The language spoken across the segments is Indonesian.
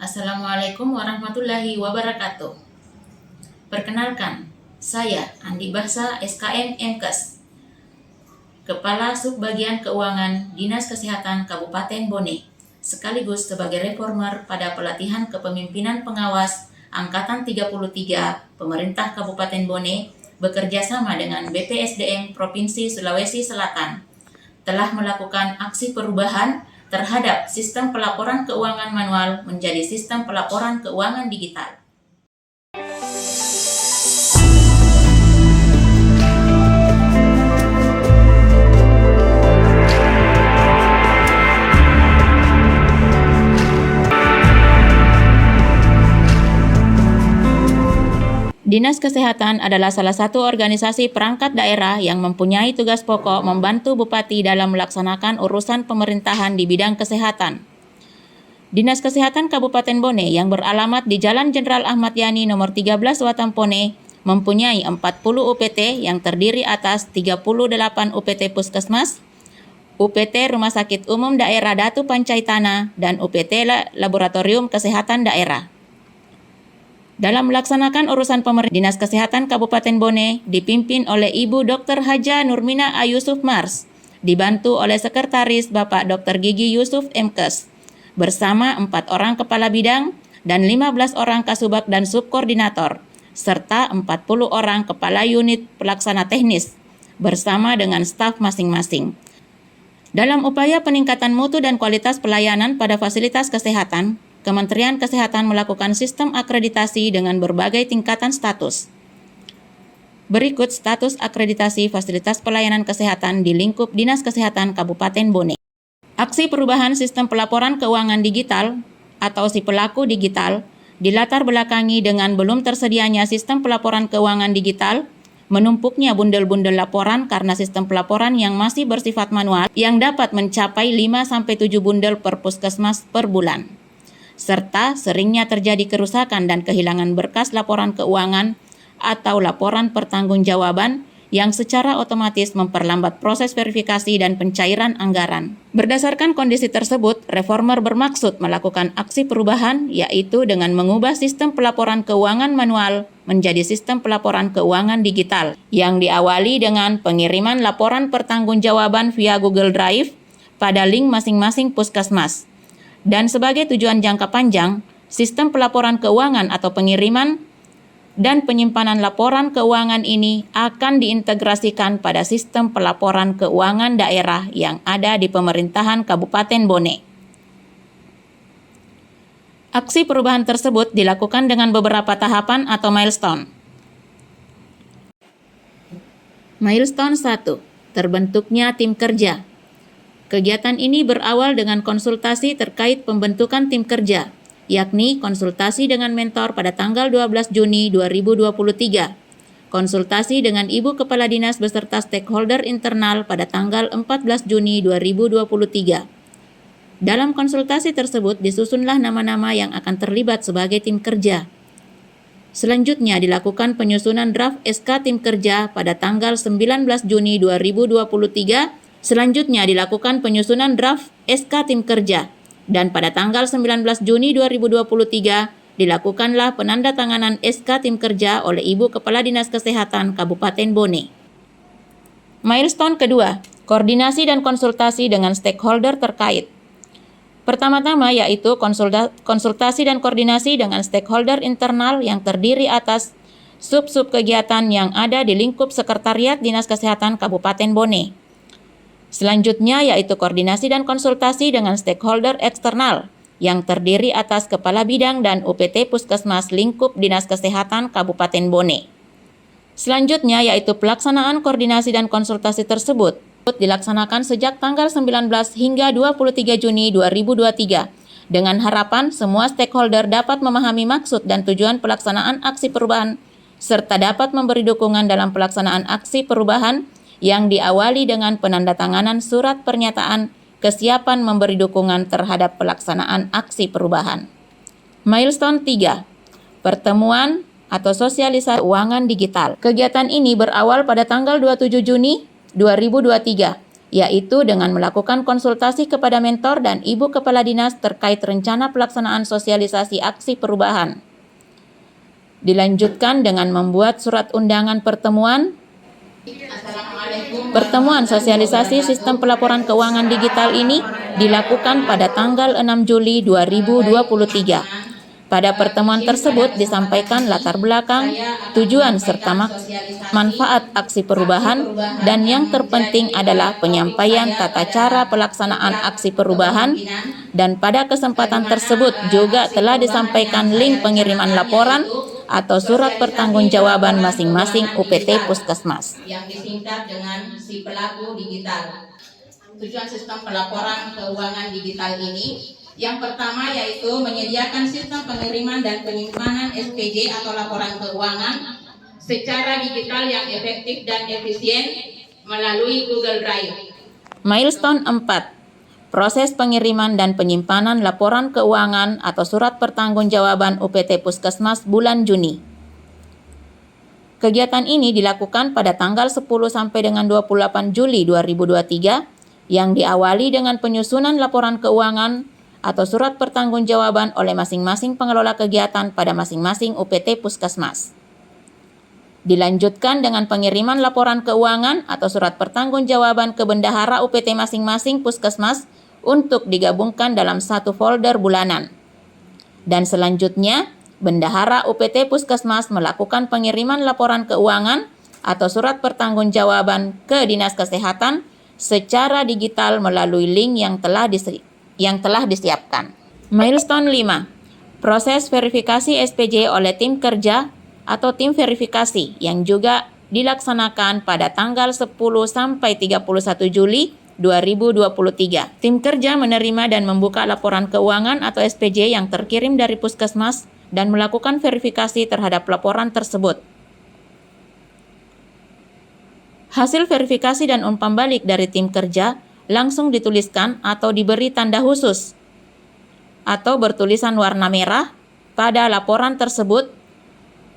Assalamualaikum warahmatullahi wabarakatuh. Perkenalkan, saya Andi Bahsa SKM MKes, Kepala Subbagian Keuangan Dinas Kesehatan Kabupaten Bone, sekaligus sebagai reformer pada pelatihan kepemimpinan pengawas Angkatan 33 Pemerintah Kabupaten Bone bekerja sama dengan BPSDM Provinsi Sulawesi Selatan telah melakukan aksi perubahan terhadap sistem pelaporan keuangan manual menjadi sistem pelaporan keuangan digital. Dinas Kesehatan adalah salah satu organisasi perangkat daerah yang mempunyai tugas pokok membantu Bupati dalam melaksanakan urusan pemerintahan di bidang kesehatan. Dinas Kesehatan Kabupaten Bone yang beralamat di Jalan Jenderal Ahmad Yani nomor 13 Watampone mempunyai 40 UPT yang terdiri atas 38 UPT Puskesmas, UPT Rumah Sakit Umum Daerah Datu Pancaitana, dan UPT Laboratorium Kesehatan Daerah. Dalam melaksanakan urusan pemerintah, Dinas Kesehatan Kabupaten Bone dipimpin oleh Ibu Dr. Haja Nurmina A. Yusuf Mars, dibantu oleh Sekretaris Bapak Dr. Gigi Yusuf MKes, bersama 4 orang kepala bidang dan 15 orang kasubag dan subkoordinator, serta 40 orang kepala unit pelaksana teknis, bersama dengan staf masing-masing. Dalam upaya peningkatan mutu dan kualitas pelayanan pada fasilitas kesehatan, Kementerian Kesehatan melakukan sistem akreditasi dengan berbagai tingkatan status. Berikut status akreditasi fasilitas pelayanan kesehatan di lingkup Dinas Kesehatan Kabupaten Bone. Aksi perubahan sistem pelaporan keuangan digital atau si pelaku digital dilatar belakangi dengan belum tersedianya sistem pelaporan keuangan digital, menumpuknya bundel-bundel laporan karena sistem pelaporan yang masih bersifat manual yang dapat mencapai 5-7 bundel per puskesmas per bulan, serta seringnya terjadi kerusakan dan kehilangan berkas laporan keuangan atau laporan pertanggungjawaban yang secara otomatis memperlambat proses verifikasi dan pencairan anggaran. Berdasarkan kondisi tersebut, reformer bermaksud melakukan aksi perubahan, yaitu dengan mengubah sistem pelaporan keuangan manual menjadi sistem pelaporan keuangan digital yang diawali dengan pengiriman laporan pertanggungjawaban via Google Drive pada link masing-masing puskesmas. Dan sebagai tujuan jangka panjang, sistem pelaporan keuangan atau pengiriman dan penyimpanan laporan keuangan ini akan diintegrasikan pada sistem pelaporan keuangan daerah yang ada di pemerintahan Kabupaten Bone. Aksi perubahan tersebut dilakukan dengan beberapa tahapan atau milestone. Milestone 1. Terbentuknya tim kerja. Kegiatan ini berawal dengan konsultasi terkait pembentukan tim kerja, yakni konsultasi dengan mentor pada tanggal 12 Juni 2023, konsultasi dengan Ibu Kepala Dinas beserta stakeholder internal pada tanggal 14 Juni 2023. Dalam konsultasi tersebut disusunlah nama-nama yang akan terlibat sebagai tim kerja. Selanjutnya dilakukan penyusunan draft SK tim kerja pada tanggal 19 Juni 2023. Selanjutnya dilakukan penyusunan draft SK tim kerja dan pada tanggal 19 Juni 2023 dilakukanlah penandatanganan SK tim kerja oleh Ibu Kepala Dinas Kesehatan Kabupaten Bone. Milestone kedua, koordinasi dan konsultasi dengan stakeholder terkait. Pertama-tama yaitu konsultasi dan koordinasi dengan stakeholder internal yang terdiri atas sub-sub kegiatan yang ada di lingkup Sekretariat Dinas Kesehatan Kabupaten Bone. Selanjutnya yaitu koordinasi dan konsultasi dengan stakeholder eksternal yang terdiri atas kepala bidang dan UPT Puskesmas lingkup Dinas Kesehatan Kabupaten Bone. Selanjutnya yaitu pelaksanaan koordinasi dan konsultasi tersebut dilaksanakan sejak tanggal 19 hingga 23 Juni 2023 dengan harapan semua stakeholder dapat memahami maksud dan tujuan pelaksanaan aksi perubahan serta dapat memberi dukungan dalam pelaksanaan aksi perubahan yang diawali dengan penandatanganan surat pernyataan kesiapan memberi dukungan terhadap pelaksanaan aksi perubahan. Milestone 3. Pertemuan atau sosialisasi keuangan digital. Kegiatan ini berawal pada tanggal 27 Juni 2023 yaitu dengan melakukan konsultasi kepada mentor dan Ibu Kepala Dinas terkait rencana pelaksanaan sosialisasi aksi perubahan. Dilanjutkan dengan membuat surat undangan pertemuan sosialisasi sistem pelaporan keuangan digital ini dilakukan pada tanggal 6 Juli 2023. Pada pertemuan tersebut disampaikan latar belakang, tujuan serta manfaat aksi perubahan, dan yang terpenting adalah penyampaian tata cara pelaksanaan aksi perubahan, dan pada kesempatan tersebut juga telah disampaikan link pengiriman laporan atau surat pertanggungjawaban masing-masing UPT Puskesmas. Yang disingkat dengan si pelaku digital. Tujuan sistem pelaporan keuangan digital ini yang pertama yaitu menyediakan sistem pengiriman dan penyimpanan SPJ atau laporan keuangan secara digital yang efektif dan efisien melalui Google Drive. Milestone 4. Proses pengiriman dan penyimpanan laporan keuangan atau surat pertanggungjawaban UPT Puskesmas bulan Juni. Kegiatan ini dilakukan pada tanggal 10 sampai dengan 28 Juli 2023 yang diawali dengan penyusunan laporan keuangan atau surat pertanggungjawaban oleh masing-masing pengelola kegiatan pada masing-masing UPT Puskesmas. Dilanjutkan dengan pengiriman laporan keuangan atau surat pertanggungjawaban ke bendahara UPT masing-masing Puskesmas untuk digabungkan dalam satu folder bulanan. Dan selanjutnya, bendahara UPT Puskesmas melakukan pengiriman laporan keuangan atau surat pertanggungjawaban ke Dinas Kesehatan secara digital melalui link yang telah disiapkan. Milestone 5. Proses verifikasi SPJ oleh tim kerja atau tim verifikasi yang juga dilaksanakan pada tanggal 10 sampai 31 Juli 2023. Tim kerja menerima dan membuka laporan keuangan atau SPJ yang terkirim dari Puskesmas dan melakukan verifikasi terhadap laporan tersebut. Hasil verifikasi dan umpan balik dari tim kerja langsung dituliskan atau diberi tanda khusus atau bertulisan warna merah pada laporan tersebut.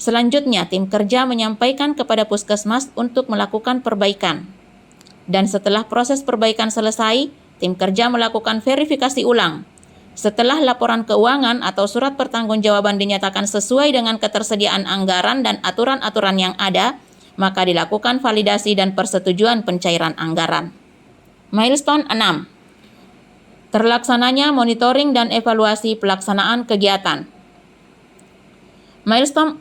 Selanjutnya, tim kerja menyampaikan kepada Puskesmas untuk melakukan perbaikan. Dan setelah proses perbaikan selesai, tim kerja melakukan verifikasi ulang. Setelah laporan keuangan atau surat pertanggungjawaban dinyatakan sesuai dengan ketersediaan anggaran dan aturan-aturan yang ada, maka dilakukan validasi dan persetujuan pencairan anggaran. Milestone 6. Terlaksananya monitoring dan evaluasi pelaksanaan kegiatan. Milestone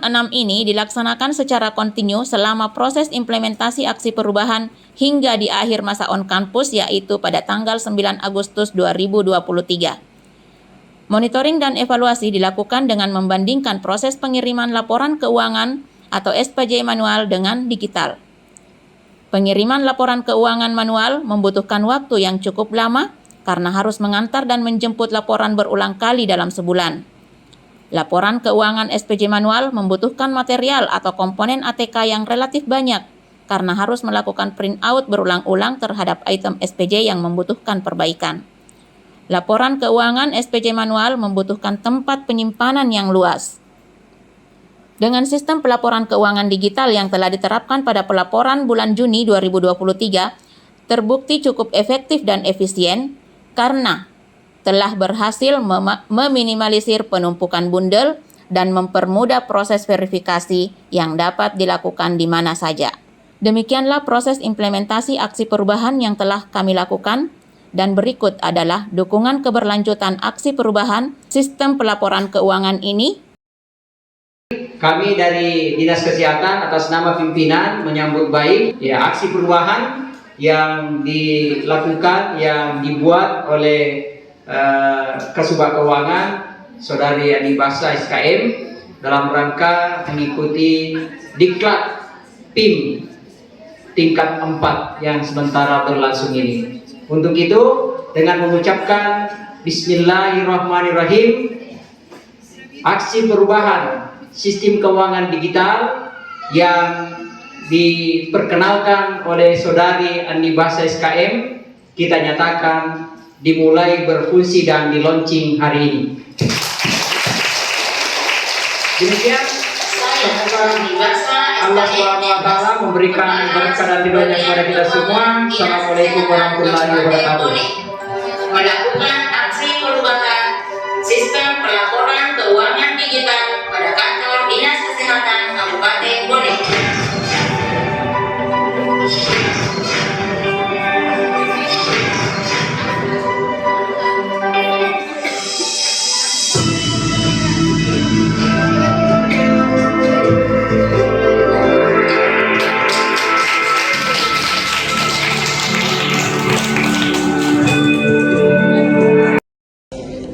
6 ini dilaksanakan secara kontinu selama proses implementasi aksi perubahan hingga di akhir masa on campus, yaitu pada tanggal 9 Agustus 2023. Monitoring dan evaluasi dilakukan dengan membandingkan proses pengiriman laporan keuangan atau SPJ manual dengan digital. Pengiriman laporan keuangan manual membutuhkan waktu yang cukup lama karena harus mengantar dan menjemput laporan berulang kali dalam sebulan. Laporan keuangan SPJ manual membutuhkan material atau komponen ATK yang relatif banyak karena harus melakukan print out berulang-ulang terhadap item SPJ yang membutuhkan perbaikan. Laporan keuangan SPJ manual membutuhkan tempat penyimpanan yang luas. Dengan sistem pelaporan keuangan digital yang telah diterapkan pada pelaporan bulan Juni 2023, terbukti cukup efektif dan efisien karena telah berhasil meminimalisir penumpukan bundel dan mempermudah proses verifikasi yang dapat dilakukan di mana saja. Demikianlah proses implementasi aksi perubahan yang telah kami lakukan, dan berikut adalah dukungan keberlanjutan aksi perubahan sistem pelaporan keuangan ini. Kami dari Dinas Kesehatan atas nama pimpinan menyambut baik aksi perubahan yang dilakukan, yang dibuat oleh Kasubag Keuangan Saudari Andi Basa SKM dalam rangka mengikuti diklat PIM tingkat 4 yang sementara berlangsung ini. Untuk itu, dengan mengucapkan Bismillahirrahmanirrahim, aksi perubahan sistem keuangan digital yang diperkenalkan oleh Saudari Andi Basa SKM kita nyatakan dimulai berfungsi dan di launching hari ini. Demikian. Semoga Allah SWT memberikan berkah dan ridhonya kepada kita semua. Assalamualaikum warahmatullahi wabarakatuh. Melakukan aksi perubahan sistem pelaporan keuangan digital pada kantor Dinas Kesehatan Kabupaten Bone.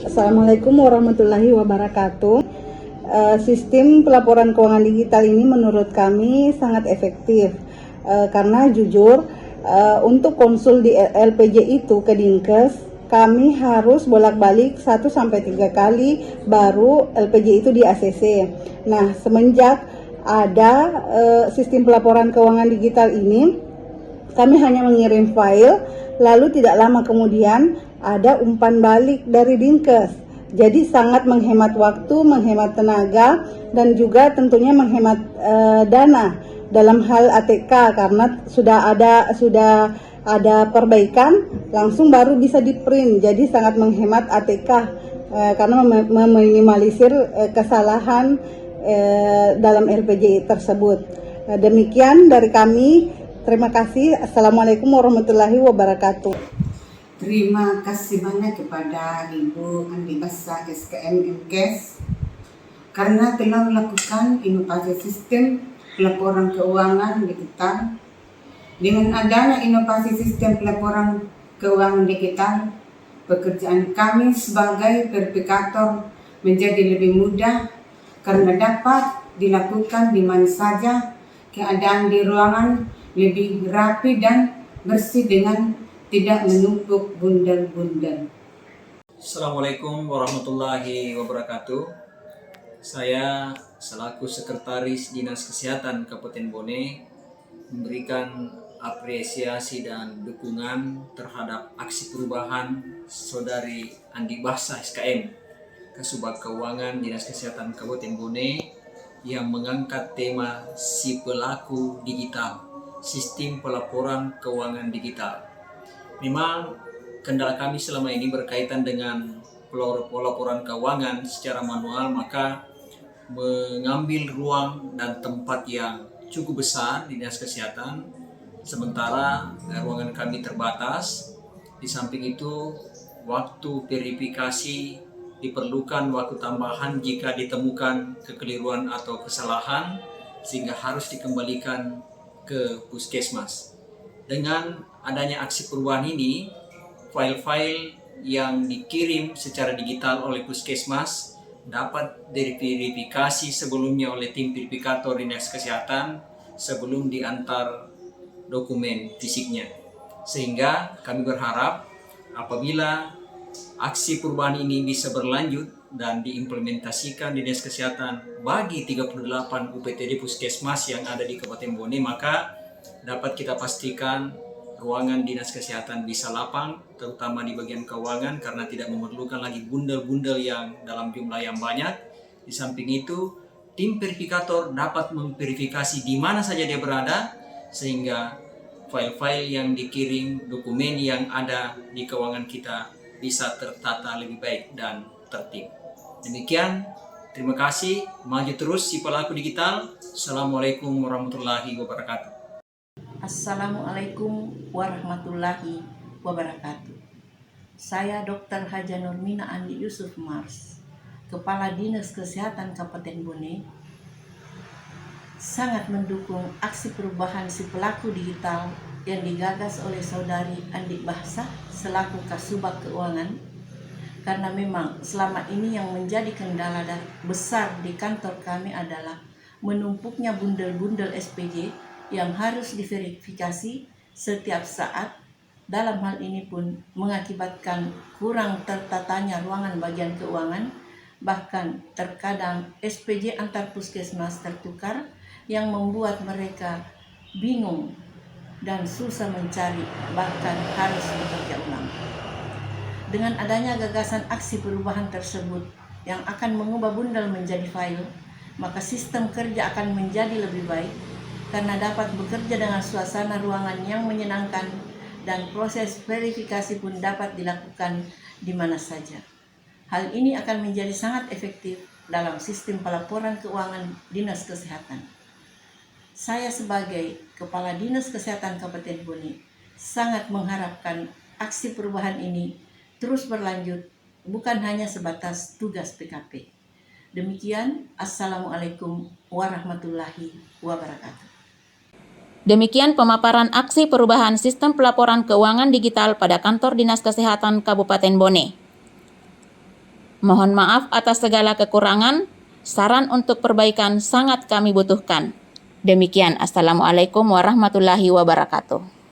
Assalamualaikum warahmatullahi wabarakatuh. Sistem pelaporan keuangan digital ini menurut kami sangat efektif karena jujur untuk konsul di LPJ itu ke Dinkes kami harus bolak-balik 1-3 kali baru LPJ itu di ACC. Nah, semenjak ada sistem pelaporan keuangan digital ini, kami hanya mengirim file, lalu tidak lama kemudian ada umpan balik dari Dinkes. Jadi sangat menghemat waktu, menghemat tenaga, dan juga tentunya menghemat dana dalam hal ATK karena sudah ada perbaikan, langsung baru bisa di-print. Jadi sangat menghemat ATK karena meminimalisir kesalahan dalam LPJ tersebut. Demikian dari kami. Terima kasih. Assalamualaikum warahmatullahi wabarakatuh. Terima kasih banyak kepada Ibu Andi Bassa SKM MKes karena telah melakukan inovasi sistem pelaporan keuangan digital. Dengan adanya inovasi sistem pelaporan keuangan digital, pekerjaan kami sebagai verifikator menjadi lebih mudah karena dapat dilakukan di mana saja. Keadaan di ruangan lebih rapi dan bersih dengan tidak menumpuk bundel-bundel. Assalamualaikum warahmatullahi wabarakatuh. Saya selaku Sekretaris Dinas Kesehatan Kabupaten Bone memberikan apresiasi dan dukungan terhadap aksi perubahan Saudari Andi Bassa SKM, Kasubag Keuangan Dinas Kesehatan Kabupaten Bone, yang mengangkat tema si pelaku digital, sistem pelaporan keuangan digital. Memang kendala kami selama ini berkaitan dengan pelaporan keuangan secara manual, maka mengambil ruang dan tempat yang cukup besar di Dinas Kesehatan, sementara ruangan kami terbatas. Di samping itu, waktu verifikasi diperlukan waktu tambahan jika ditemukan kekeliruan atau kesalahan, sehingga harus dikembalikan ke puskesmas. Dengan adanya aksi perubahan ini, file-file yang dikirim secara digital oleh puskesmas dapat diverifikasi sebelumnya oleh tim verifikator Dinas Kesehatan sebelum diantar dokumen fisiknya. Sehingga kami berharap apabila aksi perubahan ini bisa berlanjut dan diimplementasikan di Dinas Kesehatan bagi 38 UPTD puskesmas yang ada di Kabupaten Bone, maka dapat kita pastikan ruangan Dinas Kesehatan bisa lapang, terutama di bagian keuangan, karena tidak memerlukan lagi bundel-bundel yang dalam jumlah yang banyak. Di samping itu, tim verifikator dapat memverifikasi di mana saja dia berada, sehingga file-file yang dikirim, dokumen yang ada di keuangan kita bisa tertata lebih baik dan tertib. Demikian, terima kasih. Maju terus si pelaku digital. Assalamualaikum warahmatullahi wabarakatuh. Assalamualaikum warahmatullahi wabarakatuh. Saya Dr. Haja Nurmina Andi Yusuf Mars, Kepala Dinas Kesehatan Kabupaten Bone, sangat mendukung aksi perubahan si pelaku digital yang digagas oleh Saudari Andi Bassa selaku Kasubag Keuangan, karena memang selama ini yang menjadi kendala besar di kantor kami adalah menumpuknya bundel-bundel SPJ yang harus diverifikasi setiap saat. Dalam hal ini pun mengakibatkan kurang tertatanya ruangan bagian keuangan, bahkan terkadang SPJ antar puskesmas tertukar yang membuat mereka bingung dan susah mencari, bahkan harus bekerja ulang. Dengan adanya gagasan aksi perubahan tersebut yang akan mengubah bundel menjadi file, maka sistem kerja akan menjadi lebih baik karena dapat bekerja dengan suasana ruangan yang menyenangkan dan proses verifikasi pun dapat dilakukan di mana saja. Hal ini akan menjadi sangat efektif dalam sistem pelaporan keuangan Dinas Kesehatan. Saya sebagai Kepala Dinas Kesehatan Kabupaten Bone sangat mengharapkan aksi perubahan ini terus berlanjut, bukan hanya sebatas tugas PKP. Demikian, Assalamualaikum warahmatullahi wabarakatuh. Demikian pemaparan aksi perubahan sistem pelaporan keuangan digital pada kantor Dinas Kesehatan Kabupaten Bone. Mohon maaf atas segala kekurangan, saran untuk perbaikan sangat kami butuhkan. Demikian, Assalamualaikum warahmatullahi wabarakatuh.